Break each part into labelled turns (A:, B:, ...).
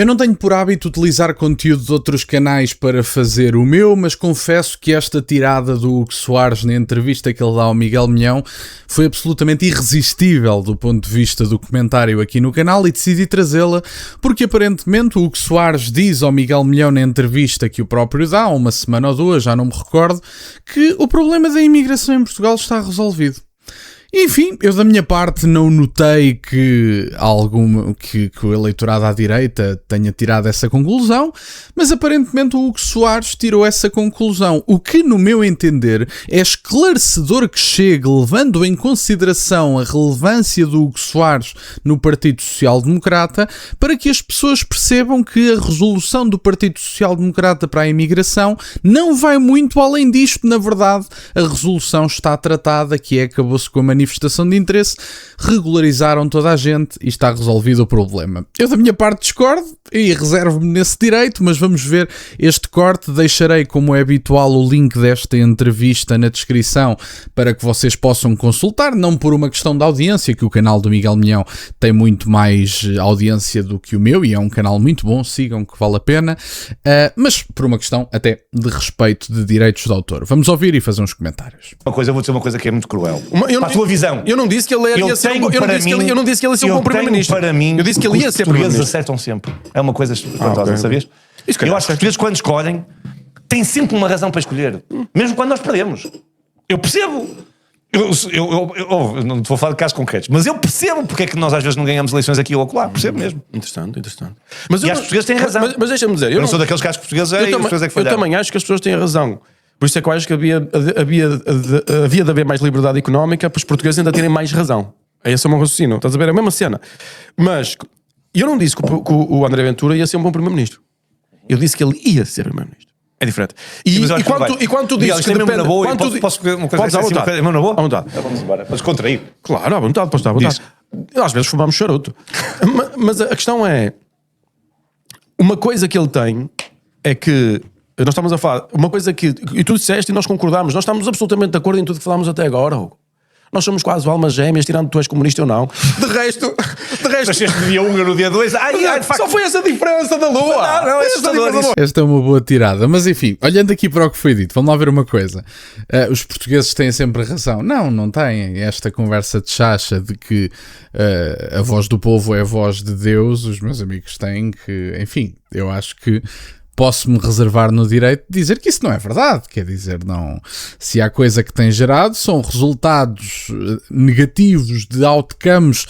A: Eu não tenho por hábito utilizar conteúdo de outros canais para fazer o meu, mas confesso que esta tirada do Hugo Soares na entrevista que ele dá ao Miguel Milhão foi absolutamente irresistível do ponto de vista do comentário aqui no canal e decidi trazê-la porque aparentemente o Hugo Soares diz ao Miguel Milhão na entrevista que o próprio dá, há uma semana ou duas, já não me recordo, que o problema da imigração em Portugal está resolvido. Enfim, eu da minha parte não notei que o eleitorado à direita tenha tirado essa conclusão, mas aparentemente o Hugo Soares tirou essa conclusão, o que no meu entender é esclarecedor que chegue, levando em consideração a relevância do Hugo Soares no Partido Social Democrata, para que as pessoas percebam que a resolução do Partido Social Democrata para a imigração não vai muito além disto. Na verdade, a resolução está tratada, que acabou-se com a manifestação de interesse, regularizaram toda a gente e está resolvido o problema. Eu da minha parte discordo e reservo-me nesse direito, mas vamos ver este corte. Deixarei, como é habitual, o link desta entrevista na descrição para que vocês possam consultar, não por uma questão de audiência, que o canal do Miguel Milhão tem muito mais audiência do que o meu e é um canal muito bom, sigam que vale a pena, mas por uma questão até de respeito de direitos de autor. Vamos ouvir e fazer uns comentários.
B: Eu vou dizer uma coisa que é muito cruel. Para a tua visão.
C: Eu não disse que ele ia ser um bom primeiro-ministro.
B: Para mim,
C: eu disse que ele ia ser primeiro-ministro. Os portugueses
B: acertam sempre. É uma coisa espantosa, sabias? Eu acho que os portugueses, quando escolhem, têm sempre uma razão para escolher. Mesmo quando nós perdemos. Eu percebo. Eu não te vou falar de casos concretos, mas eu percebo porque é que nós às vezes não ganhamos eleições aqui ou acolá. Percebo mesmo.
C: Interessante.
B: Mas os portugueses têm razão.
C: Mas deixa-me dizer,
B: eu não sou daqueles casos portugueses
C: eu também acho que as pessoas têm razão. Por isso é que eu acho que havia de haver mais liberdade económica para os portugueses ainda terem mais razão. Esse é o meu raciocínio. Estás a ver? É a mesma cena. Mas eu não disse que o André Ventura ia ser um bom primeiro-ministro. Eu disse que ele ia ser primeiro-ministro. É diferente. E quando tu dizes que depende...
B: Posso uma coisa assim, é mesmo na boa?
C: À vontade.
B: Vamos embora. Mas contrair.
C: Claro, à vontade. Podes estar à vontade. Às vezes fumamos charuto. Mas a questão é... Uma coisa que ele tem é que... Nós estamos a falar, uma coisa que... E tu disseste e nós concordámos. Nós estamos absolutamente de acordo em tudo que falámos até agora, Hugo. Nós somos quase almas gêmeas, tirando que tu és comunista ou não. De resto...
B: Nasceste no dia 1 e no dia 2.
C: Só foi essa diferença da Lua.
A: Esta é uma boa tirada. Mas enfim, olhando aqui para o que foi dito, vamos lá ver uma coisa. Os portugueses têm sempre razão. Não têm. Esta conversa de chacha de que a voz do povo é a voz de Deus, os meus amigos têm que... Enfim, eu acho que posso-me reservar no direito de dizer que isso não é verdade. Quer dizer, não. Se há coisa que tem gerado são resultados negativos de outcomes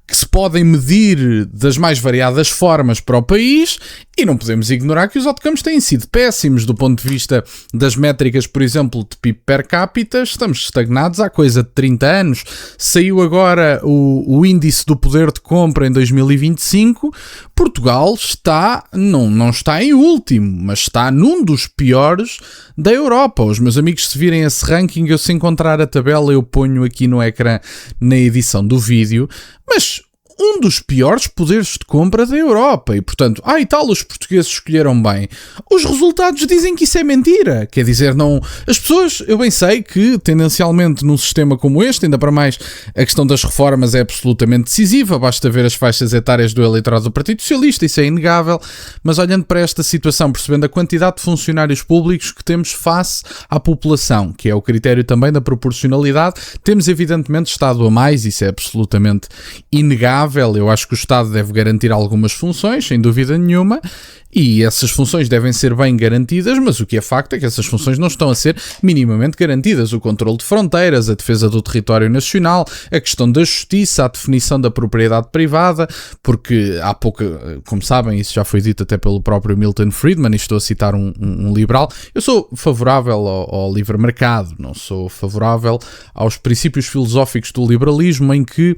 A: que se podem medir das mais variadas formas para o país e não podemos ignorar que os outcomes têm sido péssimos do ponto de vista das métricas, por exemplo, de PIB per capita. Estamos estagnados há coisa de 30 anos. Saiu agora o índice do poder de compra em 2025. Portugal está, não está em último, mas está num dos piores da Europa. Os meus amigos, se virem esse ranking, eu se encontrar a tabela eu ponho aqui no ecrã na edição do vídeo, mas um dos piores poderes de compra da Europa e, portanto, e tal, os portugueses escolheram bem. Os resultados dizem que isso é mentira. Quer dizer, não... As pessoas, eu bem sei que, tendencialmente, num sistema como este, ainda para mais, a questão das reformas é absolutamente decisiva. Basta ver as faixas etárias do eleitorado do Partido Socialista, isso é inegável. Mas olhando para esta situação, percebendo a quantidade de funcionários públicos que temos face à população, que é o critério também da proporcionalidade, temos evidentemente Estado a mais, isso é absolutamente inegável. Eu acho que o Estado deve garantir algumas funções, sem dúvida nenhuma, e essas funções devem ser bem garantidas, mas o que é facto é que essas funções não estão a ser minimamente garantidas. O controle de fronteiras, a defesa do território nacional, a questão da justiça, a definição da propriedade privada, porque há pouco, como sabem, isso já foi dito até pelo próprio Milton Friedman, e estou a citar um liberal. Eu sou favorável ao livre mercado, não sou favorável aos princípios filosóficos do liberalismo em que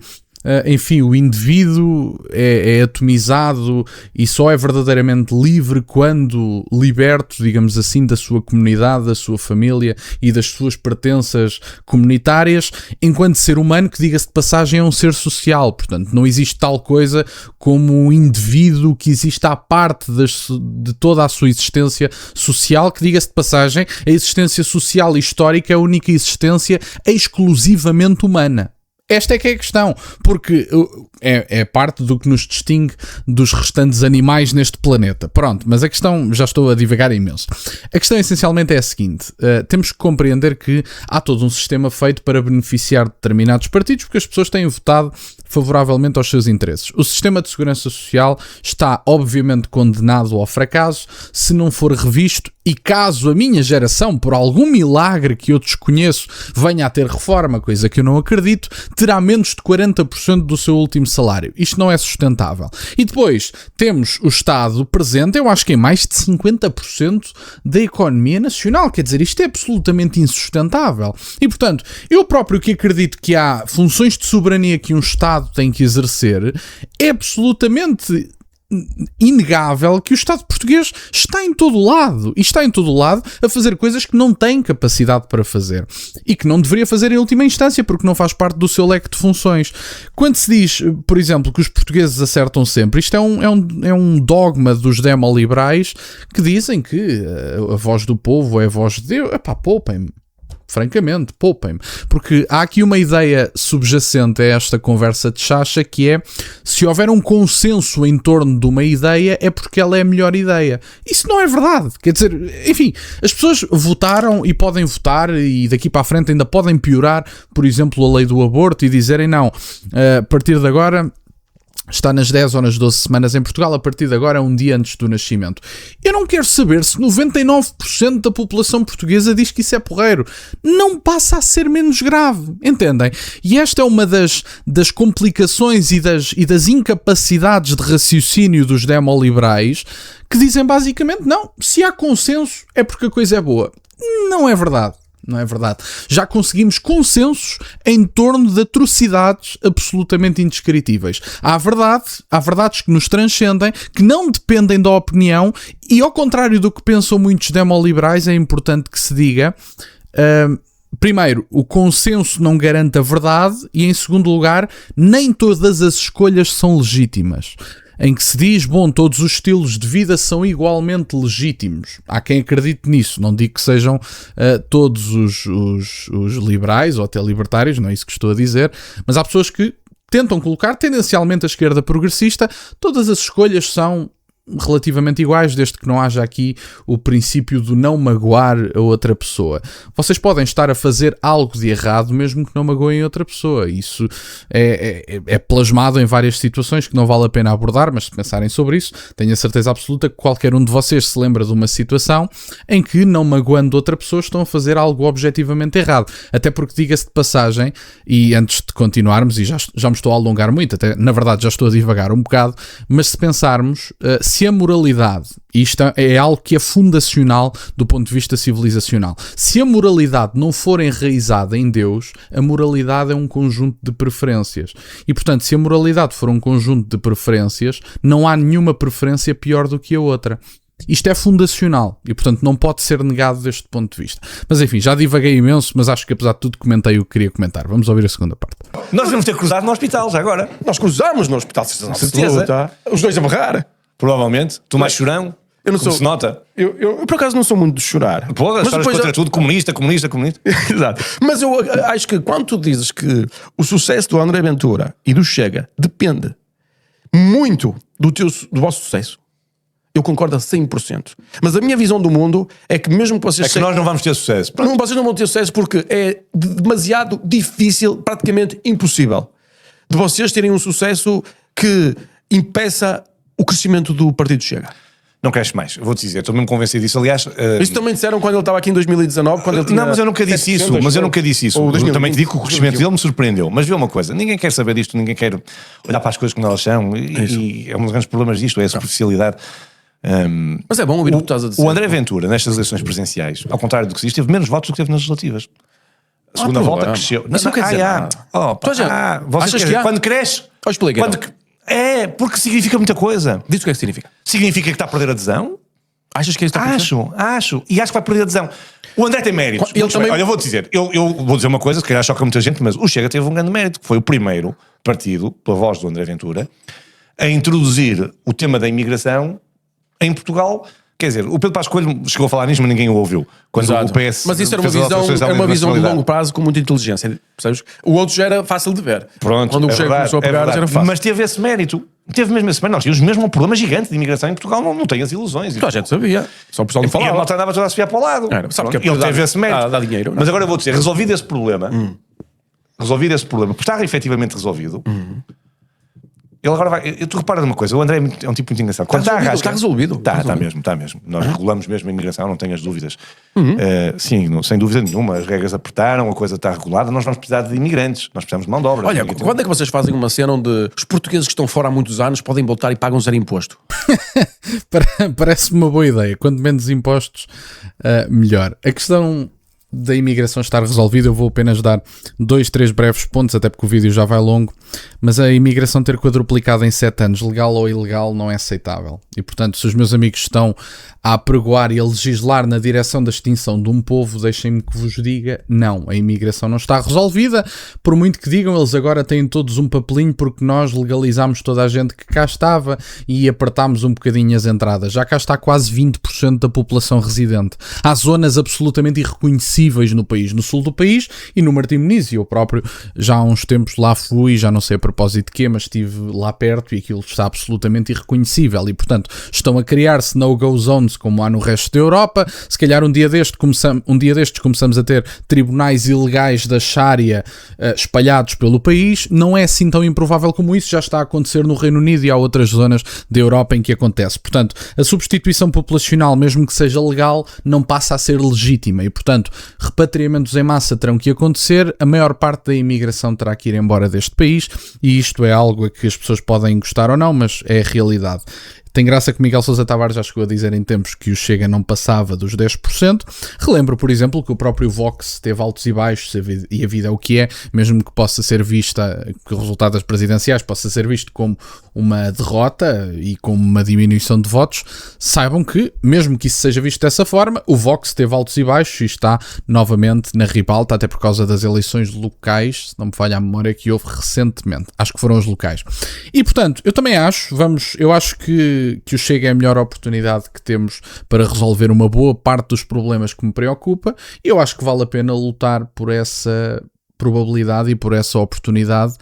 A: enfim, o indivíduo é atomizado e só é verdadeiramente livre quando liberto, digamos assim, da sua comunidade, da sua família e das suas pertenças comunitárias, enquanto ser humano, que diga-se de passagem, é um ser social. Portanto, não existe tal coisa como um indivíduo que existe à parte de toda a sua existência social, que diga-se de passagem, a existência social e histórica é a única existência exclusivamente humana. Esta é que é a questão, porque é parte do que nos distingue dos restantes animais neste planeta. Pronto, mas a questão, já estou a divagar imenso. A questão essencialmente é a seguinte, temos que compreender que há todo um sistema feito para beneficiar determinados partidos, porque as pessoas têm votado favoravelmente aos seus interesses. O sistema de segurança social está obviamente condenado ao fracasso se não for revisto, e caso a minha geração, por algum milagre que eu desconheço, venha a ter reforma, coisa que eu não acredito, terá menos de 40% do seu último salário. Isto não é sustentável. E depois temos o Estado presente, eu acho que em mais de 50% da economia nacional. Quer dizer, isto é absolutamente insustentável. E, portanto, eu próprio que acredito que há funções de soberania que um Estado tem que exercer, é absolutamente inegável que o Estado português está em todo o lado, e está em todo o lado a fazer coisas que não tem capacidade para fazer e que não deveria fazer em última instância porque não faz parte do seu leque de funções. Quando se diz, por exemplo, que os portugueses acertam sempre, isto é um dogma dos demoliberais que dizem que a voz do povo é a voz de Deus. Epá, poupem-me. Francamente, poupem-me. Porque há aqui uma ideia subjacente a esta conversa de chacha, que é, se houver um consenso em torno de uma ideia, é porque ela é a melhor ideia. Isso não é verdade. Quer dizer, enfim, as pessoas votaram e podem votar, e daqui para a frente ainda podem piorar, por exemplo, a lei do aborto e dizerem não, a partir de agora está nas 10 ou nas 12 semanas em Portugal, a partir de agora é um dia antes do nascimento. Eu não quero saber se 99% da população portuguesa diz que isso é porreiro. Não passa a ser menos grave, entendem? E esta é uma das complicações e das incapacidades de raciocínio dos demoliberais, que dizem basicamente, não, se há consenso é porque a coisa é boa. Não é verdade. Não é verdade. Já conseguimos consensos em torno de atrocidades absolutamente indescritíveis. Há verdades que nos transcendem, que não dependem da opinião, e ao contrário do que pensam muitos demoliberais, é importante que se diga, primeiro, o consenso não garante a verdade, e em segundo lugar, nem todas as escolhas são legítimas. Em que se diz, bom, todos os estilos de vida são igualmente legítimos. Há quem acredite nisso. Não digo que sejam todos os liberais ou até libertários, não é isso que estou a dizer, mas há pessoas que tentam colocar tendencialmente a esquerda progressista, todas as escolhas são relativamente iguais, desde que não haja aqui o princípio do não magoar a outra pessoa. Vocês podem estar a fazer algo de errado mesmo que não magoem outra pessoa. Isso é plasmado em várias situações que não vale a pena abordar, mas se pensarem sobre isso, tenho a certeza absoluta que qualquer um de vocês se lembra de uma situação em que, não magoando outra pessoa, estão a fazer algo objetivamente errado. Até porque, diga-se de passagem, e antes de continuarmos, e já me estou a alongar muito, até na verdade já estou a divagar um bocado, mas se pensarmos, se a moralidade, isto é algo que é fundacional do ponto de vista civilizacional, se a moralidade não for enraizada em Deus, a moralidade é um conjunto de preferências. E, portanto, se a moralidade for um conjunto de preferências, não há nenhuma preferência pior do que a outra. Isto é fundacional e, portanto, não pode ser negado deste ponto de vista. Mas, enfim, já divaguei imenso, mas acho que, apesar de tudo, comentei o que queria comentar. Vamos ouvir a segunda parte.
B: Nós devemos ter cruzado no hospital, já agora.
C: Nós cruzamos no hospital, certeza. Os dois a berrar.
B: Provavelmente. Tu mais chorão.
C: Eu não sou.
B: Se nota.
C: Eu, por acaso, não sou muito de chorar.
B: Pô, as histórias contra tudo. Comunista.
C: Exato. Mas eu acho que quando tu dizes que o sucesso do André Ventura e do Chega depende muito do vosso sucesso, eu concordo a 100%. Mas a minha visão do mundo é que mesmo que vocês...
B: É que nós não vamos ter sucesso.
C: Vocês não vão ter sucesso porque é demasiado difícil, praticamente impossível, de vocês terem um sucesso que impeça o crescimento do Partido Chega.
B: Não queres mais, eu vou-te dizer, estou mesmo convencido disso. Aliás,
C: isso também disseram quando ele estava aqui em 2019, quando ele tinha...
B: Não, mas eu nunca disse isso. Eu também te digo que o crescimento dele me surpreendeu. Mas vê uma coisa, ninguém quer saber disto, ninguém quer olhar para as coisas como elas são, e é um dos grandes problemas disto, é a superficialidade.
C: Mas é bom ouvir o que estás a dizer.
B: O André Ventura, nestas eleições presidenciais, ao contrário do que se diz, teve menos votos do que teve nas legislativas. A segunda volta cresceu.
C: Isso não quer dizer nada.
B: Vocês querem, quando cresce... É, porque significa muita coisa.
C: Diz o que é que significa.
B: Significa que está a perder adesão.
C: Achas que é isso que está a acontecer?
B: Acho. E acho que vai perder adesão. O André tem méritos. Olha, eu vou-te dizer. Eu vou dizer uma coisa, se calhar choca muita gente, mas o Chega teve um grande mérito, que foi o primeiro partido, pela voz do André Ventura, a introduzir o tema da imigração em Portugal Quer dizer, o Pedro Passos Coelho chegou a falar nisso, mas ninguém o ouviu. Quando o PS
C: mas isso era uma visão de longo prazo com muita inteligência. Percebes? O outro já era fácil de ver.
B: Pronto,
C: quando o Chega começou a pegar, já era fácil.
B: Mas teve esse mérito. Teve mesmo esse mérito. Nós tínhamos mesmo um problema gigante de imigração em Portugal. Não tem as ilusões.
C: Então a gente sabia. Só o pessoal não falava.
B: E a malta andava toda a subir para o lado.
C: Sabe que
B: ele teve esse mérito.
C: Dá dinheiro,
B: mas agora eu vou dizer, resolvido esse problema, porque está efetivamente resolvido, ele agora vai. Tu reparas numa coisa, o André é um tipo muito engraçado.
C: Está resolvido.
B: Está mesmo. Nós regulamos mesmo a imigração, não tenho as dúvidas. Sim, sem dúvida nenhuma. As regras apertaram, a coisa está regulada. Nós vamos precisar de imigrantes, nós precisamos de mão de obra.
C: Olha, quando é que vocês fazem uma cena onde os portugueses que estão fora há muitos anos podem voltar e pagam zero imposto?
A: Parece-me uma boa ideia. Quanto menos impostos, melhor. A questão da imigração estar resolvida, eu vou apenas dar 2-3 breves pontos, até porque o vídeo já vai longo, mas a imigração ter quadruplicado em 7 anos, legal ou ilegal, não é aceitável. E portanto, se os meus amigos estão a apregoar e a legislar na direção da extinção de um povo, deixem-me que vos diga, não, a imigração não está resolvida, por muito que digam, eles agora têm todos um papelinho porque nós legalizámos toda a gente que cá estava e apertámos um bocadinho as entradas. Já cá está quase 20% da população residente. Há zonas absolutamente irreconhecíveis no país, no sul do país e no Martim Moniz. Eu próprio já há uns tempos lá fui, já não sei a propósito de quê, mas estive lá perto e aquilo está absolutamente irreconhecível e portanto estão a criar-se no-go zones como há no resto da Europa. Se calhar um dia destes começamos a ter tribunais ilegais da Sharia espalhados pelo país. Não é assim tão improvável como isso, já está a acontecer no Reino Unido e há outras zonas da Europa em que acontece. Portanto, a substituição populacional, mesmo que seja legal, não passa a ser legítima e portanto repatriamentos em massa terão que acontecer, a maior parte da imigração terá que ir embora deste país e isto é algo a que as pessoas podem gostar ou não, mas é a realidade. Tem graça que Miguel Sousa Tavares já chegou a dizer em tempos que o Chega não passava dos 10%. Relembro, por exemplo, que o próprio Vox teve altos e baixos e a vida é o que é, mesmo que possa ser vista, que o resultado das presidenciais possa ser visto como uma derrota e como uma diminuição de votos, saibam que, mesmo que isso seja visto dessa forma, o Vox teve altos e baixos e está novamente na ribalta, até por causa das eleições locais, se não me falha a memória, que houve recentemente. Acho que foram os locais. E, portanto, eu também acho, eu acho que o Chega é a melhor oportunidade que temos para resolver uma boa parte dos problemas que me preocupa e eu acho que vale a pena lutar por essa probabilidade e por essa oportunidade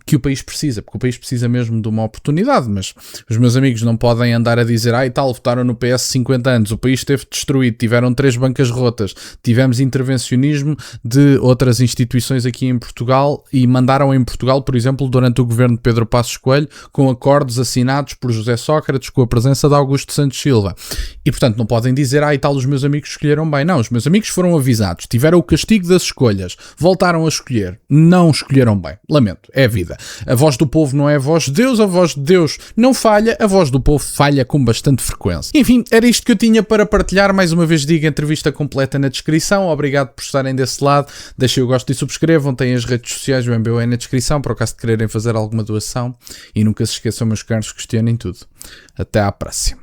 A: que o país precisa, porque o país precisa mesmo de uma oportunidade, mas os meus amigos não podem andar a dizer e tal, votaram no PS 50 anos, o país esteve destruído, tiveram 3 bancas rotas, tivemos intervencionismo de outras instituições aqui em Portugal e mandaram em Portugal, por exemplo, durante o governo de Pedro Passos Coelho, com acordos assinados por José Sócrates com a presença de Augusto Santos Silva. E portanto não podem dizer e tal, os meus amigos escolheram bem. Não, os meus amigos foram avisados, tiveram o castigo das escolhas, voltaram a escolher, não escolheram bem. Lamento, é a vida. A voz do povo não é a voz de Deus, a voz de Deus não falha, a voz do povo falha com bastante frequência. Enfim, era isto que eu tinha para partilhar. Mais uma vez digo, a entrevista completa na descrição. Obrigado por estarem desse lado. Deixem o gosto e subscrevam. Têm as redes sociais, o MBO é na descrição, para o caso de quererem fazer alguma doação. E nunca se esqueçam, meus caros, questionem tudo. Até à próxima.